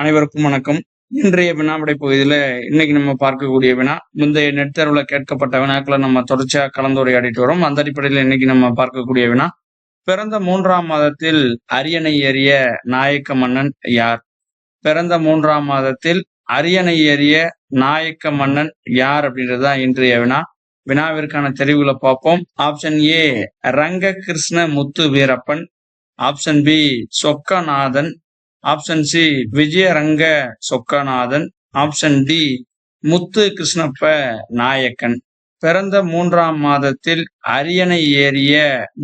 அனைவருக்கும் வணக்கம். இன்றைய வினாவிடை பகுதியில இன்னைக்கு நம்ம பார்க்கக்கூடிய வினா, முந்தைய நெட் தேர்வுல கேட்கப்பட்ட வினாக்களை நம்ம தொடர்ச்சியா கலந்துரையாடிட்டு வரோம். அந்த அடிப்படையில் இன்னைக்கு நம்ம பார்க்கக்கூடிய வினா, பிறந்த 3ஆம் மாதத்தில் அரியணை ஏறிய நாயக்க மன்னன் யார்? பிறந்த 3ஆம் மாதத்தில் அரியணை ஏறிய நாயக்க மன்னன் யார் அப்படின்றதுதான் இன்றைய வினா. வினாவிற்கான தெரிவுகளை பார்ப்போம். Option A Ranga Krishna Muthu Veerappan, option B Chokkanathan, option C Vijayaranga Chokkanathan, option D Muthu Krishnappa Nayakkan. பிறந்த 3ஆம் மாதத்தில் அரியணை ஏறிய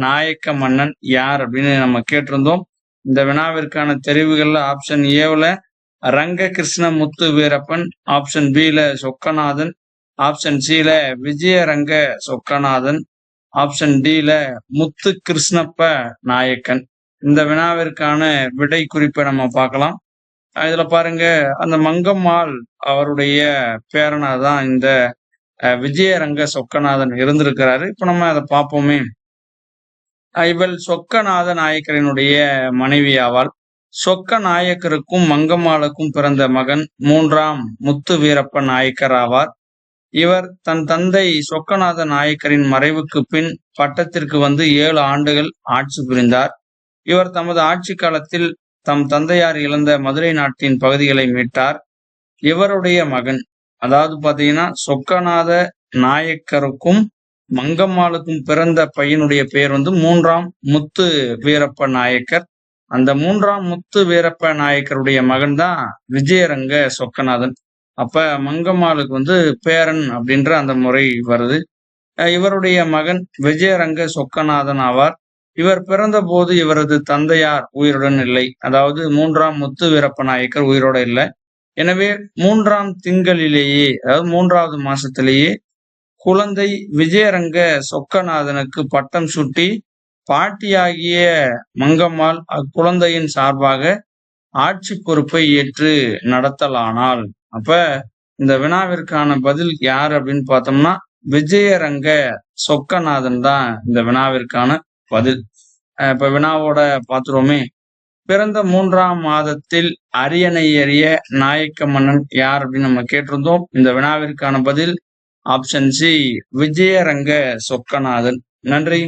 நாயக்க மன்னன் யார் அப்படின்னு நம்ம கேட்டிருந்தோம். இந்த வினாவிற்கான தெரிவுகள்ல ஆப்ஷன் ஏவுல ரங்க கிருஷ்ண முத்து வீரப்பன், ஆப்ஷன் பில சொக்கநாதன், ஆப்ஷன் சில விஜயரங்க சொக்கநாதன், ஆப்ஷன் டில முத்து கிருஷ்ணப்ப நாயக்கன். இந்த வினாவிற்கான விடை குறிப்பை நம்ம பார்க்கலாம். இதுல பாருங்க, அந்த மங்கம்மாள் அவருடைய பேரனா தான் இந்த விஜயரங்க சொக்கநாதன் இருந்திருக்கிறாரு. இப்ப நம்ம அதை பார்ப்போமே. இவள் சொக்கநாத நாயக்கரினுடைய மனைவி ஆவாள். சொக்க நாயக்கருக்கும் மங்கம்மாளுக்கும் பிறந்த மகன் 3ஆம் முத்து வீரப்ப நாயக்கர் ஆவார். இவர் தன் தந்தை சொக்கநாத நாயக்கரின் மறைவுக்கு பின் பட்டத்திற்கு 7 ஆண்டுகள் ஆட்சி புரிந்தார். இவர் தமது ஆட்சி காலத்தில் தம் தந்தையார் இழந்த மதுரை நாட்டின் பகுதிகளை மீட்டார். இவருடைய மகன், அதாவது பாத்தீங்கன்னா சொக்கநாத நாயக்கருக்கும் மங்கம்மாளுக்கும் பிறந்த பையனுடைய பெயர் 3ஆம் முத்து வீரப்ப நாயக்கர். அந்த 3ஆம் முத்து வீரப்ப நாயக்கருடைய மகன் தான் விஜயரங்க சொக்கநாதன். அப்ப மங்கம்மாளுக்கு பேரன் அப்படின்ற அந்த முறை வருது. இவருடைய மகன் விஜயரங்க சொக்கநாதன் ஆவார். இவர் பிறந்த போது இவரது தந்தையார் உயிருடன் இல்லை. அதாவது 3ஆம் முத்து வீரப்ப நாயக்கர் உயிரோட இல்லை. எனவே 3ஆம் திங்களிலேயே, அதாவது 3வது மாசத்திலேயே குழந்தை விஜயரங்க சொக்கநாதனுக்கு பட்டம் சூட்டி பாட்டியாகிய மங்கம்மாள் அக்குழந்தையின் சார்பாக ஆட்சி பொறுப்பை ஏற்று நடத்தலானாள். அப்ப இந்த வினாவிற்கான பதில் யார் அப்படின்னு பார்த்தோம்னா விஜயரங்க சொக்கநாதன் தான் இந்த வினாவிற்கான பதில். இப்ப வினாவோட பாத்துருவோமே. பிறந்த 3ஆம் மாதத்தில் அரியணை ஏறிய நாயக்க மன்னன் யார் அப்படின்னு நம்ம கேட்டிருந்தோம். இந்த வினாவிற்கான பதில் ஆப்ஷன் சி விஜயரங்க சொக்கநாதன். நன்றி.